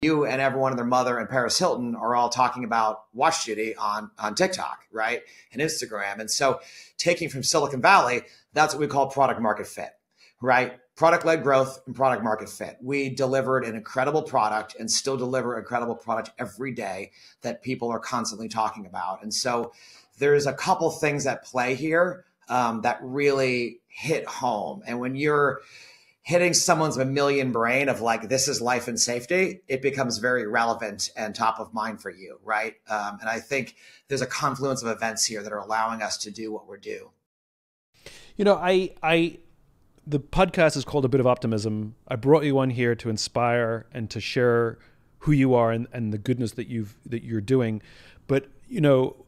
You and everyone and their mother and Paris Hilton are all talking about WatchDuty on TikTok, right? And Instagram. And so taking from Silicon Valley, that's what we call product market fit, right? Product-led growth and product market fit. We delivered an incredible product and still deliver incredible product every day that people are constantly talking about. And so there's a couple things at play here that really hit home. And when you're hitting someone's mammalian brain of like, this is life and safety, it becomes very relevant and top of mind for you, right? And I think there's a confluence of events here that are allowing us to do what we're doing. You know, the podcast is called A Bit of Optimism. I brought you on here to inspire and to share who you are and the goodness that you're doing. But, you know,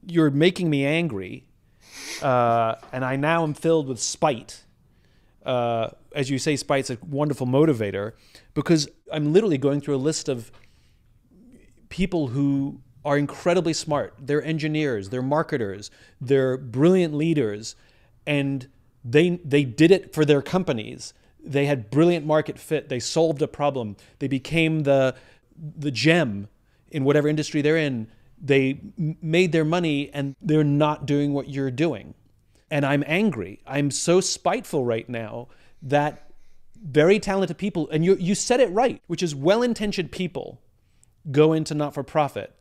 you're making me angry, and I now am filled with spite. As you say, spite's a wonderful motivator, because I'm literally going through a list of people who are incredibly smart. They're engineers, they're marketers, they're brilliant leaders, and they did it for their companies. They had brilliant market fit. They solved a problem. They became the gem in whatever industry they're in. They made their money, and they're not doing what you're doing. And I'm angry. I'm so spiteful right now that very talented people, and you said it right, which is well-intentioned people go into not-for-profit.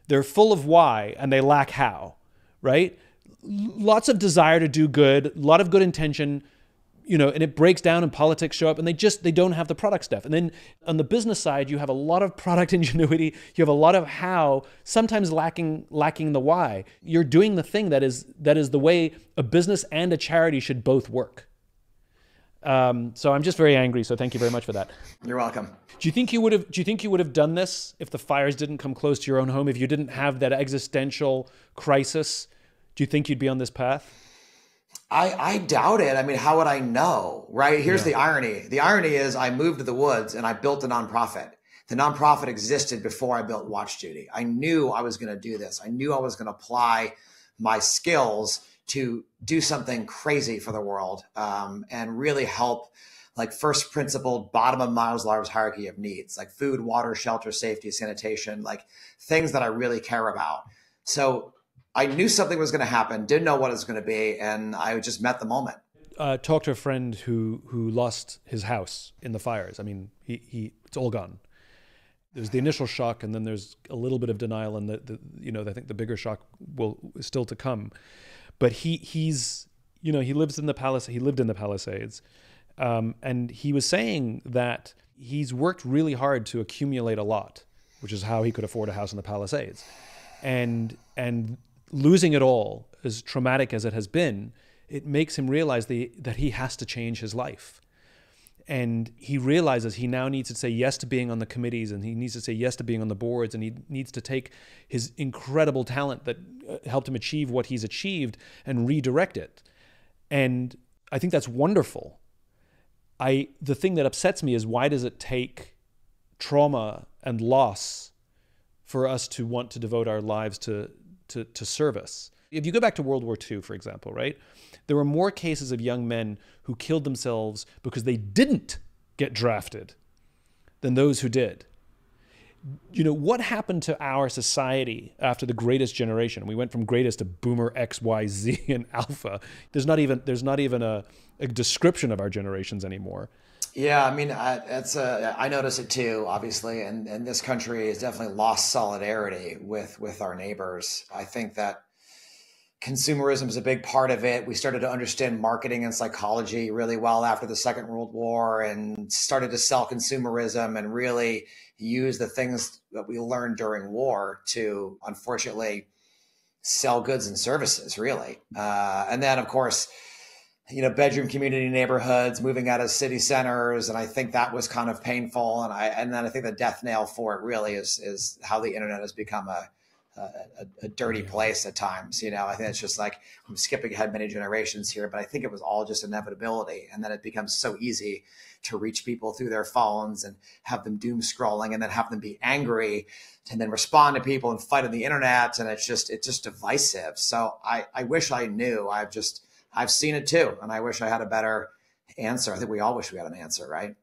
They're full of why and they lack how, right? Lots of desire to do good, a lot of good intention, you know, and it breaks down and politics show up, and they don't have the product stuff. And then on the business side, you have a lot of product ingenuity, you have a lot of how, sometimes lacking the why. You're doing the thing that is the way a business and a charity should both work. So I'm just very angry. So thank you very much for that. You're welcome. Do you think you would have done this if the fires didn't come close to your own home? If you didn't have that existential crisis, do you think you'd be on this path? I doubt it. I mean, how would I know, right? Here's the irony. The irony is I moved to the woods and I built a nonprofit. The nonprofit existed before I built WatchDuty. I knew I was going to do this. I knew I was going to apply my skills to do something crazy for the world, and really help, like, first principle, bottom of Maslow's hierarchy of needs, like food, water, shelter, safety, sanitation, like things that I really care about. So I knew something was going to happen, didn't know what it was going to be, and I just met the moment. Talked to a friend who lost his house in the fires. I mean, it's all gone. There's the initial shock, and then there's a little bit of denial, and I think the bigger shock is still to come. But he lives in the Palisades. He lived in the Palisades, and he was saying that he's worked really hard to accumulate a lot, which is how he could afford a house in the Palisades, and losing it all, as traumatic as it has been, it makes him realize that he has to change his life. And he realizes he now needs to say yes to being on the committees, and he needs to say yes to being on the boards, and he needs to take his incredible talent that helped him achieve what he's achieved and redirect it. And I think that's wonderful. The thing that upsets me is, why does it take trauma and loss for us to want to devote our lives to service? If you go back to World War II, for example, right? There were more cases of young men who killed themselves because they didn't get drafted than those who did. You know, what happened to our society after the greatest generation? We went from greatest to boomer X, Y, Z, and alpha. There's not even a description of our generations anymore. Yeah, I mean, I notice it too, obviously, and this country has definitely lost solidarity with our neighbors. I think that consumerism is a big part of it. We started to understand marketing and psychology really well after the Second World War, and started to sell consumerism and really use the things that we learned during war to, unfortunately, sell goods and services, really. And then, of course, bedroom community neighborhoods, moving out of city centers. And I think that was kind of painful. And then I think the death nail for it really is how the internet has become a dirty place at times. I think it's just like, I'm skipping ahead many generations here, but I think it was all just inevitability. And then it becomes so easy to reach people through their phones and have them doom scrolling, and then have them be angry, and then respond to people and fight on the internet. And it's just divisive. So I wish I knew. I've seen it too. And I wish I had a better answer. I think we all wish we had an answer, right?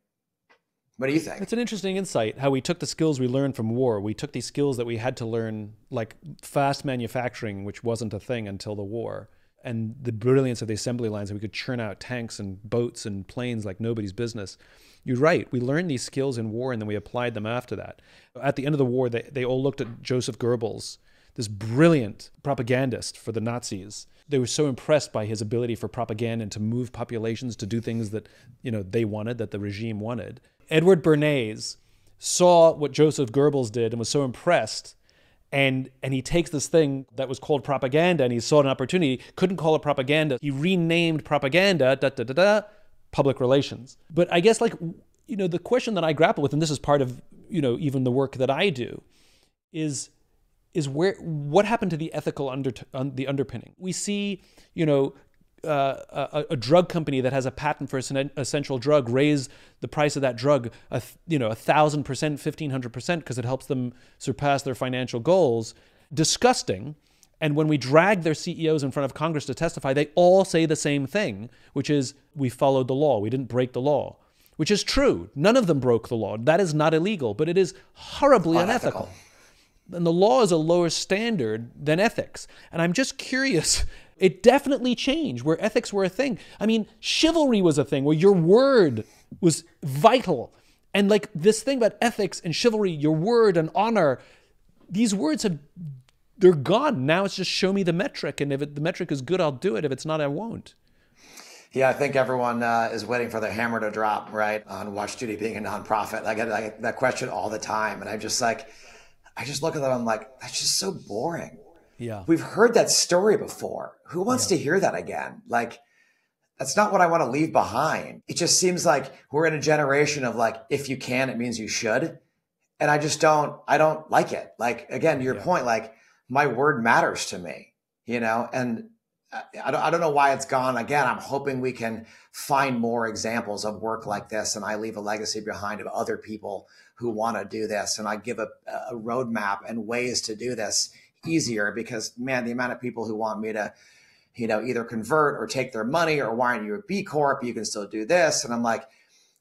What do you think? It's an interesting insight how we took the skills we learned from war. We took these skills that we had to learn, like fast manufacturing, which wasn't a thing until the war, and the brilliance of the assembly lines that we could churn out tanks and boats and planes like nobody's business. You're right. We learned these skills in war and then we applied them after that. At the end of the war, they all looked at Joseph Goebbels, this brilliant propagandist for the Nazis. They were so impressed by his ability for propaganda and to move populations to do things that, they wanted, that the regime wanted. Edward Bernays saw what Joseph Goebbels did and was so impressed, and he takes this thing that was called propaganda and he saw an opportunity, couldn't call it propaganda. He renamed propaganda, public relations. But I guess the question that I grapple with, and this is part of, even the work that I do, is what happened to the ethical the underpinning? We see, a drug company that has a patent for an essential drug raise the price of that drug, 1,000%, 1,500%, because it helps them surpass their financial goals. Disgusting. And when we drag their CEOs in front of Congress to testify, they all say the same thing, which is, we followed the law. We didn't break the law, which is true. None of them broke the law. That is not illegal, but it is horribly unethical. And the law is a lower standard than ethics. And I'm just curious, it definitely changed where ethics were a thing. I mean, chivalry was a thing where your word was vital. And this thing about ethics and chivalry, your word and honor, these words they're gone. Now it's just show me the metric. And if the metric is good, I'll do it. If it's not, I won't. Yeah, I think everyone is waiting for the hammer to drop, right? On WatchDuty being a nonprofit. I get that question all the time. And I just look at them, I'm like, that's just so boring. Yeah. We've heard that story before. Who wants to hear that again? That's not what I want to leave behind. It just seems like we're in a generation of if you can, it means you should. And I don't like it. Again, to your point, my word matters to me, and I don't know why it's gone. Again, I'm hoping we can find more examples of work like this, and I leave a legacy behind of other people who want to do this, and I give a roadmap and ways to do this easier, because man, the amount of people who want me to, either convert or take their money, or why aren't you a B Corp? You can still do this. And I'm like,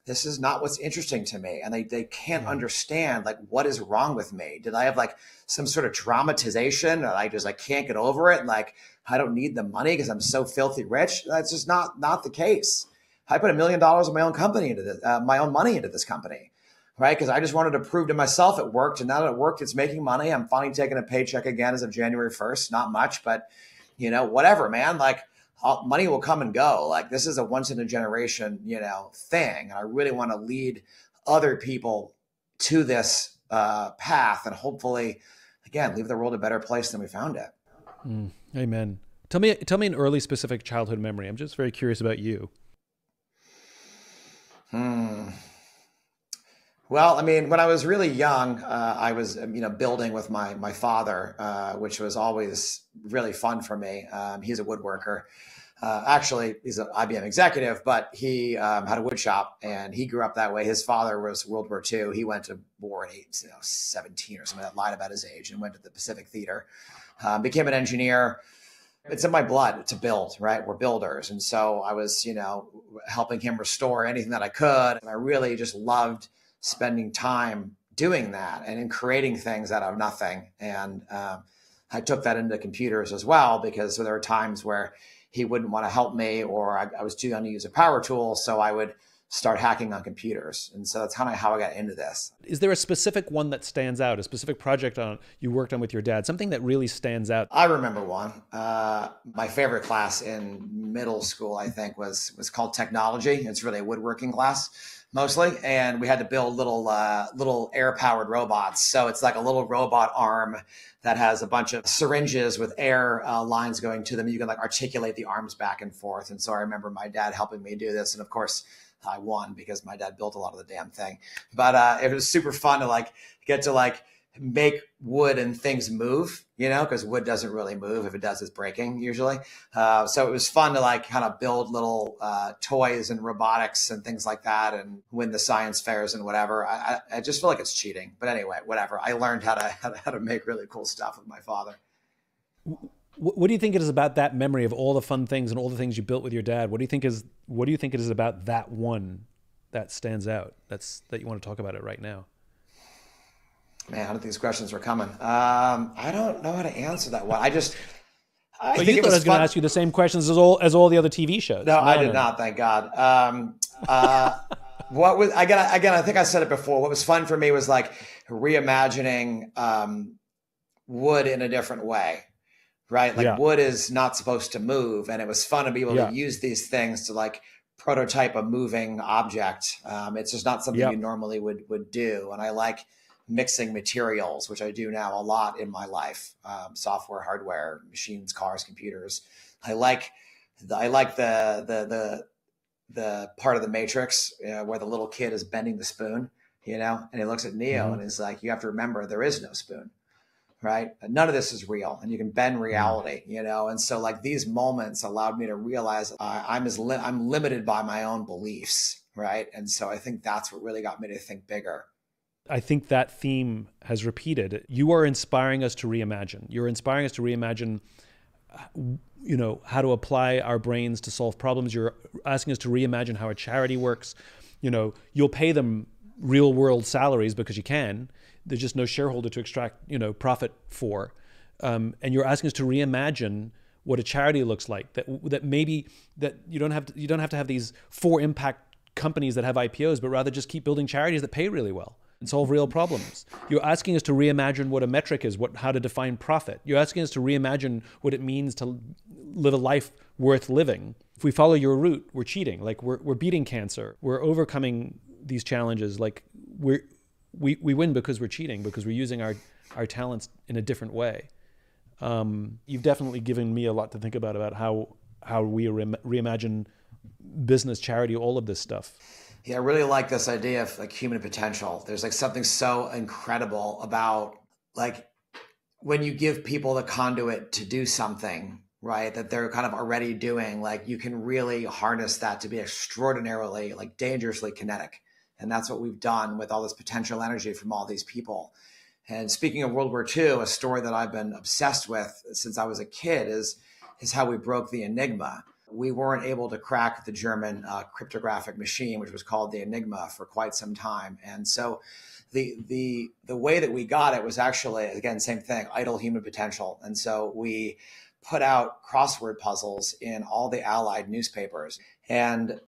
this is not what's interesting to me. And they can't understand what is wrong with me. Did I have some sort of dramatization that I can't get over it? And I don't need the money because I'm so filthy rich. That's just not the case. I put $1 million of my own company into this, my own money into this company, right? Because I just wanted to prove to myself it worked. And now that it worked, it's making money. I'm finally taking a paycheck again as of January 1st. Not much, but whatever, man. Money will come and go. This is a once in a generation, thing. And I really want to lead other people to this path, and hopefully, again, leave the world a better place than we found it. Amen. Tell me an early specific childhood memory. I'm just very curious about you. Well, I mean, when I was really young, I was, building with my father, which was always really fun for me. He's a woodworker. Actually, he's an IBM executive, but he had a wood shop, and he grew up that way. His father was World War II. He went to war at 17 or something. That lied about his age, and went to the Pacific Theater. Became an engineer. It's in my blood to build, right? We're builders. And so I was, helping him restore anything that I could. And I really just loved spending time doing that and in creating things out of nothing. And I took that into computers as well, because there were times where he wouldn't want to help me, or I was too young to use a power tool. So I would start hacking on computers. And so that's kind of how I got into this. Is there a specific one that stands out, a specific project you worked on with your dad, something that really stands out? I remember one. My favorite class in middle school, I think, was called technology. It's really a woodworking class mostly. And we had to build little air-powered robots. So it's like a little robot arm that has a bunch of syringes with air lines going to them. You can articulate the arms back and forth. And so I remember my dad helping me do this. And of course, I won because my dad built a lot of the damn thing. But it was super fun to get to make wood and things move, because wood doesn't really move. If it does, it's breaking usually. So it was fun to kind of build little toys and robotics and things like that, and win the science fairs and whatever. I just feel like it's cheating. But anyway, whatever. I learned how to make really cool stuff with my father. What do you think it is about that memory of all the fun things and all the things you built with your dad? What do you think it is about that one that stands out that you want to talk about it right now? Man, I don't think these questions were coming. I don't know how to answer that one. I But think you it thought I was was going to fun. ask you the same questions as all the other TV shows. No, I No, did no, no. not. Thank God. What was again? I think I said it before. What was fun for me was like reimagining wood in a different way, right? Like Yeah, wood is not supposed to move, and it was fun to be able to yeah, use these things to like prototype a moving object. It's just not something yeah. you normally would do, and I like mixing materials, which I do now a lot in my life. Software, hardware, machines, cars, computers. I like the part of the Matrix where the little kid is bending the spoon, and he looks at Neo Hmm. and he's like, "You have to remember, there is no spoon." Right? None of this is real, and you can bend reality, And so, like these moments allowed me to realize I'm limited by my own beliefs, right? And so, I think that's what really got me to think bigger. I think that theme has repeated. You are inspiring us to reimagine. You're inspiring us to reimagine, how to apply our brains to solve problems. You're asking us to reimagine how a charity works. You'll pay them real world salaries because you can. There's just no shareholder to extract, profit for. And you're asking us to reimagine what a charity looks like. That maybe that you don't have to have these 4 impact companies that have IPOs, but rather just keep building charities that pay really well and solve real problems. You're asking us to reimagine what a metric is, how to define profit. You're asking us to reimagine what it means to live a life worth living. If we follow your route, we're cheating. Like we're beating cancer. We're overcoming these challenges. Like we win because we're cheating, because we're using our talents in a different way. You've definitely given me a lot to think about how we reimagine business, charity, all of this stuff. Yeah, I really like this idea of like human potential. There's like something so incredible about like when you give people the conduit to do something, right, that they're kind of already doing, like you can really harness that to be extraordinarily, like dangerously kinetic. And that's what we've done with all this potential energy from all these people. And speaking of World War II, a story that I've been obsessed with since I was a kid is how we broke the Enigma. We weren't able to crack the German cryptographic machine, which was called the Enigma, for quite some time. And so the way that we got it was actually, again, same thing, idle human potential. And so we put out crossword puzzles in all the Allied newspapers. And